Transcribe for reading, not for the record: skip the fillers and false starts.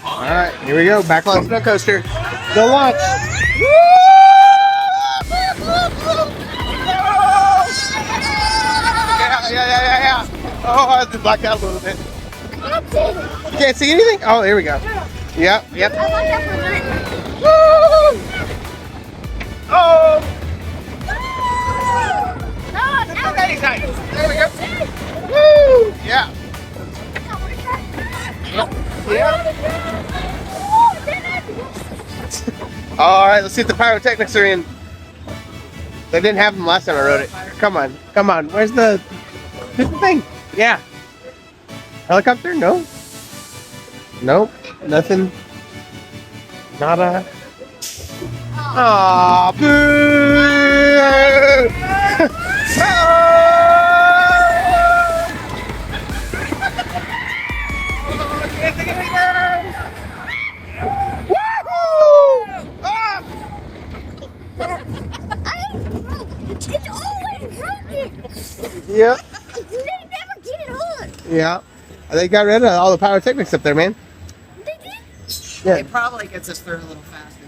All right, here we go. Backlot Stunt coaster. The launch. Yeah. Oh, I just blacked out a little bit. You can't see anything? Oh, here we go. Yep. I like that for a minute. Woo! Oh! There we go. Woo! Yeah. All right, let's see if the pyrotechnics are in. They didn't have them last time I rode it. Come on. Where's the thing? Yeah. Helicopter? No. Nope. Nothing. Nada. Aw, boo! It's always broken. Yep. They never get it on. Yeah. They got rid of all the pyrotechnics up there, man. They did. Yeah. It probably gets us through a little faster.